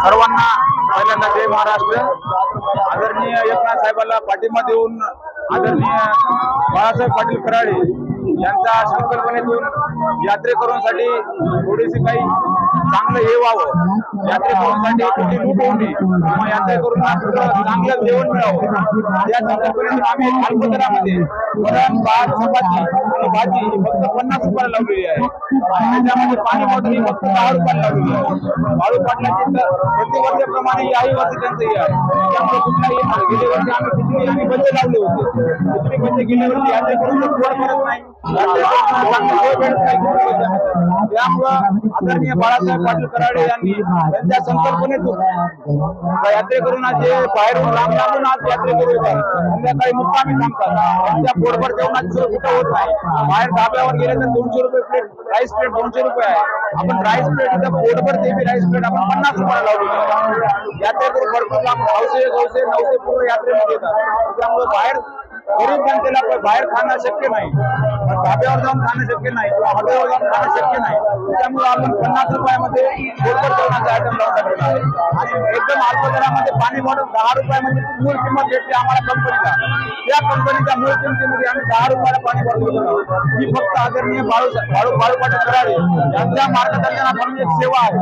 सर्वांना पहिल्यांदा जय महाराष्ट्र। आदरणीय एकनाथ साहेबांना पाठिंबा देऊन आदरणीय बाळासाहेब पाटील कराळे यांच्या संकल्पनेतून यात्रेकरूंसाठी थोडीशी काही चांगलं हे व्हावं, यात्रेकरूंसाठी कुठे लूट होऊ नये किंवा यात्रेकरूंना चांगलं जेवण मिळावं या संकल्पनेतून आम्ही अल्पदरामध्ये वरण भात चपाती आणि भाजी फक्त 50 रुपयाला लावलेली आहे आणि त्याच्यामध्ये पाणी बॉटल फक्त 10 रुपयाला लावलेली आहे। बाळू पाटलांची प्रतिवर्षाप्रमाणे याही वर्षी त्यांचं हे आहे, त्यामुळे कुठलाही गेल्या वर्षी आम्ही खिचडी आणि बंद लावले होते। खिचडी बंद गेल्या वर्षी यात्रेकरूंना पोट भरत नाही, त्यामुळं आदरणीय बाळासाहेब पाटील कराळे यांनी त्यांच्या संकल्पनेतून यात्रेकरूंना जे बाहेरून लांब लांबून आज यात्रेकरू येतात, संध्याकाळी मुक्कामी थांबतात, त्यांच्या पोटभर जेवणाची सोय कुठं होत नाही। बाहेर धाब्यावर गेले तर 200 रुपये प्लेट, राईस प्लेट 200 रुपये आहे। आपण राईस प्लेट इथं पोटभर देवी राईस प्लेट आपण 50 रुपयाला लावलेली आहे। यात्रेकरू भरपूर लांब 900 पूर्ण यात्रेमध्ये येतात, त्यामुळे बाहेर गरीब जनतेला बाहेर खाणं शक्य नाही, धाब्यावर जाऊन खाणं शक्य नाही किंवा हॉटेलवर जाऊन खाणं शक्य नाही, त्यामुळे आपण 50 रुपयामध्ये पोटभर जेवणाचा आयटम लावता आहे आणि एकदम अल्प दरामध्ये पाणी बॉटल 10 रुपयामध्ये मूळ किंमत भेटते आम्हाला कंपनीला। त्या कंपनीच्या मूळ किमतीमध्ये आम्ही 10 रुपयाला पाणी बॉटल देतो। ही फक्त आदरणीय बाळू पाटील कराळे यांच्या मार्गदर्शनाखाली एक सेवा आहे।